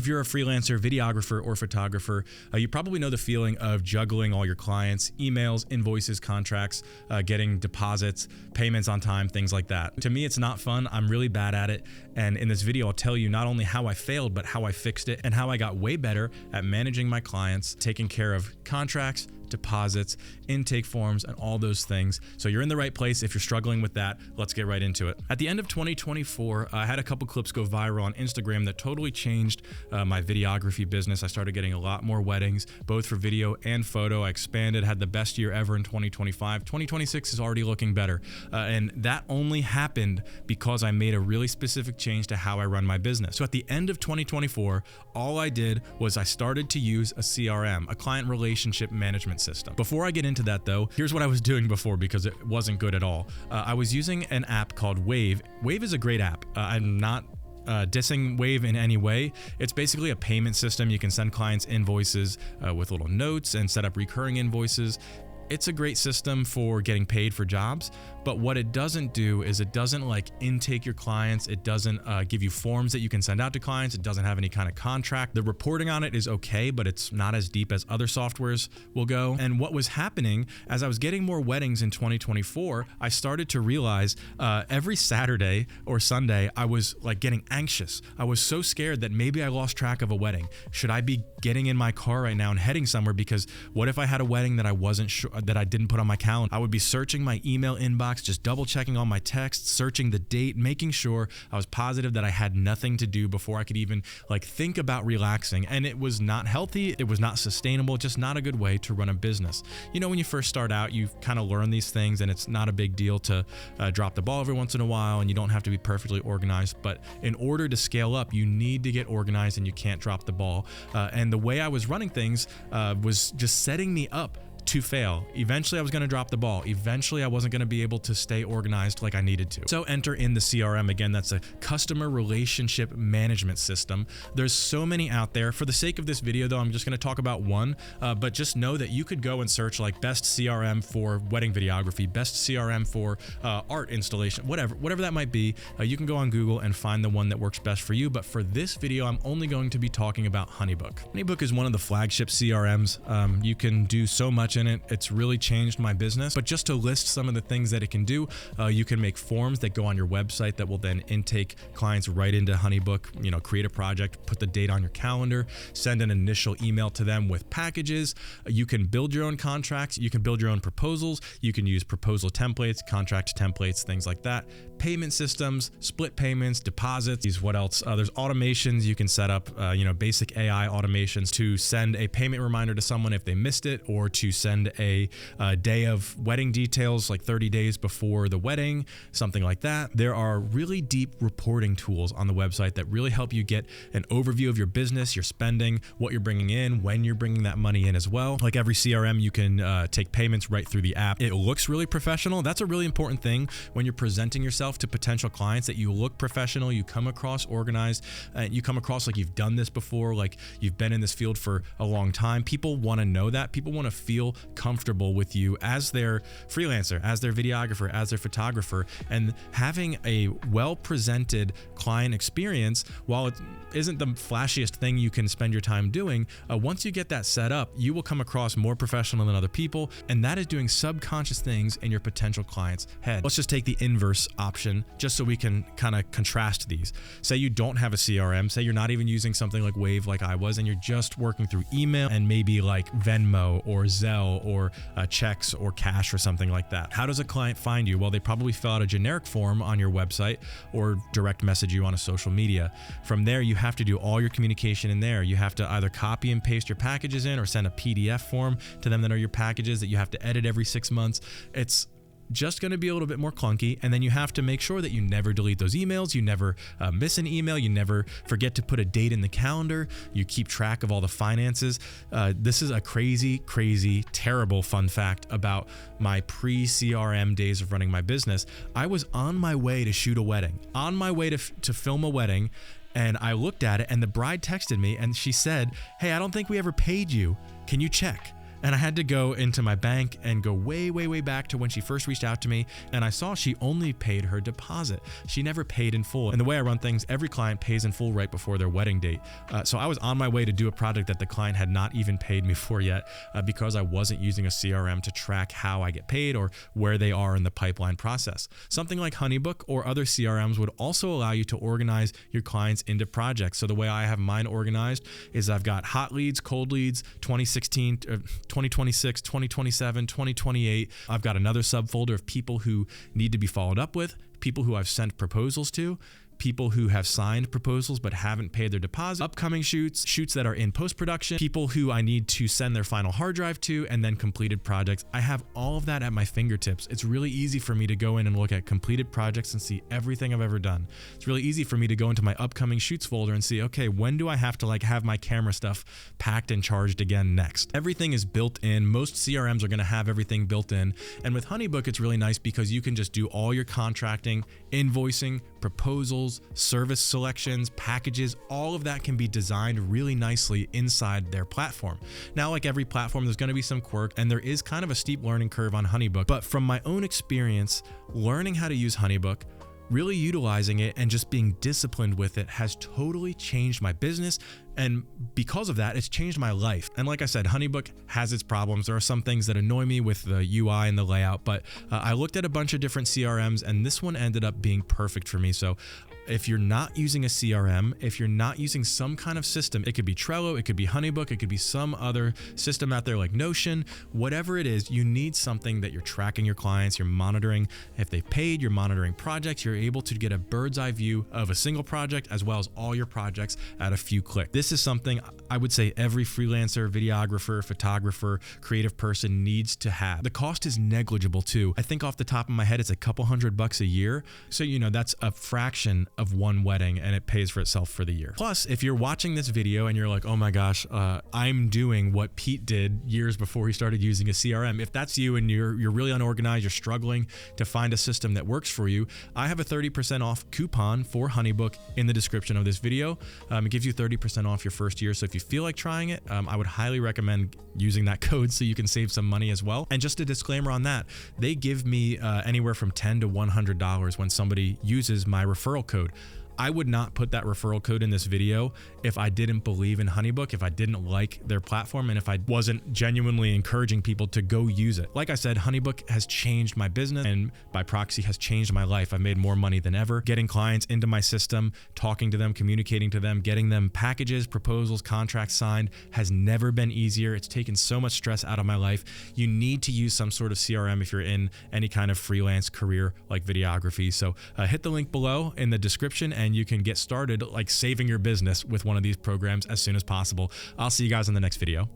If you're a freelancer, videographer, or photographer, you probably know the feeling of juggling all your clients, emails, invoices, contracts, getting deposits, payments on time, things like that. To me, it's not fun. I'm really bad at it. And in this video, I'll tell you not only how I failed, but how I fixed it and how I got way better at managing my clients, taking care of contracts, deposits, intake forms, and all those things. So you're in the right place. If you're struggling with that, let's get right into it. At the end of 2024, I had a couple clips go viral on Instagram that totally changed my videography business. I started getting a lot more weddings, both for video and photo. I expanded, had the best year ever in 2025. 2026 is already looking better. And that only happened because I made a really specific change to how I run my business. So at the end of 2024, all I did was I started to use a CRM, a client relationship management system. Before I get into that though, here's what I was doing before because it wasn't good at all. I was using an app called Wave. Wave is a great app. I'm not dissing Wave in any way. It's basically a payment system. You can send clients invoices with little notes and set up recurring invoices. It's a great system for getting paid for jobs, but what it doesn't do is it doesn't like intake your clients. It doesn't give you forms that you can send out to clients. It doesn't have any kind of contract. The reporting on it is okay, but it's not as deep as other softwares will go. And what was happening as I was getting more weddings in 2024, I started to realize every Saturday or Sunday, I was like getting anxious. I was so scared that maybe I lost track of a wedding. Should I be getting in my car right now and heading somewhere? Because what if I had a wedding that I wasn't sure, that I didn't put on my calendar? I would be searching my email inbox, just double checking all my texts, searching the date, making sure I was positive that I had nothing to do before I could even like think about relaxing. And it was not healthy. It was not sustainable, just not a good way to run a business. You know, when you first start out, you kind of learn these things and it's not a big deal to drop the ball every once in a while, and you don't have to be perfectly organized. But in order to scale up, you need to get organized and you can't drop the ball. And the way I was running things was just setting me up to fail. Eventually I was going to drop the ball. Eventually I wasn't going to be able to stay organized like I needed to. So enter in the CRM. Again, that's a customer relationship management system. There's so many out there. For the sake of this video though, I'm just going to talk about one, but just know that you could go and search like best CRM for wedding videography, best CRM for art installation, whatever that might be. You can go on Google and find the one that works best for you. But for this video, I'm only going to be talking about Honeybook. Honeybook is one of the flagship CRMs. You can do so much in it. It's really changed my business. But just to list some of the things that it can do, you can make forms that go on your website that will then intake clients right into Honeybook. You know, create a project, put the date on your calendar, send an initial email to them with packages. You can build your own contracts. You can build your own proposals. You can use proposal templates, contract templates, things like that. Payment systems, split payments, deposits. What else? There's automations you can set up, basic AI automations to send a payment reminder to someone if they missed it, or to send a day of wedding details like 30 days before the wedding, something like that. There are really deep reporting tools on the website that really help you get an overview of your business, your spending, what you're bringing in, when you're bringing that money in as well. Like every CRM, you can take payments right through the app. It looks really professional. That's a really important thing when you're presenting yourself to potential clients, that you look professional, you come across organized, and you come across like you've done this before, like you've been in this field for a long time. People want to know that. People want to feel comfortable with you as their freelancer, as their videographer, as their photographer. And having a well-presented client experience, while it isn't the flashiest thing you can spend your time doing, once you get that set up, you will come across more professional than other people, and that is doing subconscious things in your potential client's head. Let's just take the inverse option just so we can kind of contrast these. Say you don't have a CRM, say you're not even using something like Wave like I was, and you're just working through email and maybe like Venmo or Zelle or checks or cash or something like that. How does a client find you? Well, they probably fill out a generic form on your website or direct message you on a social media. From there, you have to do all your communication in there. You have to either copy and paste your packages in or send a PDF form to them that are your packages that you have to edit every 6 months. It's just going to be a little bit more clunky. And then you have to make sure that you never delete those emails. You never miss an email. You never forget to put a date in the calendar. You keep track of all the finances. This is a crazy, crazy, terrible fun fact about my pre-CRM days of running my business. I was on my way to shoot a wedding, on my way to film a wedding. And I looked at it and the bride texted me and she said, "Hey, I don't think we ever paid you. Can you check?" And I had to go into my bank and go way, way, way back to when she first reached out to me. And I saw she only paid her deposit. She never paid in full. And the way I run things, every client pays in full right before their wedding date. So I was on my way to do a project that the client had not even paid me for yet, because I wasn't using a CRM to track how I get paid or where they are in the pipeline process. Something like Honeybook or other CRMs would also allow you to organize your clients into projects. So the way I have mine organized is I've got hot leads, cold leads, 2016, 2026, 2027, 2028. I've got another subfolder of people who need to be followed up with, people who I've sent proposals to, people who have signed proposals but haven't paid their deposit, upcoming shoots that are in post-production, people who I need to send their final hard drive to, and then completed projects. I have all of that at my fingertips. It's really easy for me to go in and look at completed projects and see everything I've ever done. It's really easy for me to go into my upcoming shoots folder and see, okay, when do I have to have my camera stuff packed and charged again next? Everything is built in. Most CRMs are going to have everything built in. And with Honeybook, it's really nice because you can just do all your contracting, invoicing, proposals, service selections, packages, all of that can be designed really nicely inside their platform. Now, like every platform, there's going to be some quirk, and there is kind of a steep learning curve on Honeybook. But from my own experience, learning how to use Honeybook, really utilizing it and just being disciplined with it has totally changed my business. And because of that, it's changed my life. And like I said, Honeybook has its problems. There are some things that annoy me with the UI and the layout, but I looked at a bunch of different CRMs and this one ended up being perfect for me. So if you're not using a CRM, if you're not using some kind of system, it could be Trello, it could be Honeybook, it could be some other system out there like Notion, whatever it is, you need something that you're tracking your clients, you're monitoring if they've paid, you're monitoring projects, you're able to get a bird's eye view of a single project as well as all your projects at a few clicks. This is something I would say every freelancer, videographer, photographer, creative person needs to have. The cost is negligible too. I think off the top of my head, it's a couple $100 a year. So, that's a fraction of one wedding and it pays for itself for the year. Plus, if you're watching this video and you're like, oh my gosh, I'm doing what Pete did years before he started using a CRM. If that's you and you're really unorganized, you're struggling to find a system that works for you, I have a 30% off coupon for Honeybook in the description of this video. It gives you 30% off your first year. So if you feel like trying it, I would highly recommend using that code so you can save some money as well. And just a disclaimer on that, they give me anywhere from $10 to $100 when somebody uses my referral code. I would not put that referral code in this video if I didn't believe in Honeybook, if I didn't like their platform, and if I wasn't genuinely encouraging people to go use it. Like I said, Honeybook has changed my business and by proxy has changed my life. I've made more money than ever. Getting clients into my system, talking to them, communicating to them, getting them packages, proposals, contracts signed has never been easier. It's taken so much stress out of my life. You need to use some sort of CRM if you're in any kind of freelance career like videography. So hit the link below in the description and you can get started saving your business with one of these programs as soon as possible. I'll see you guys in the next video.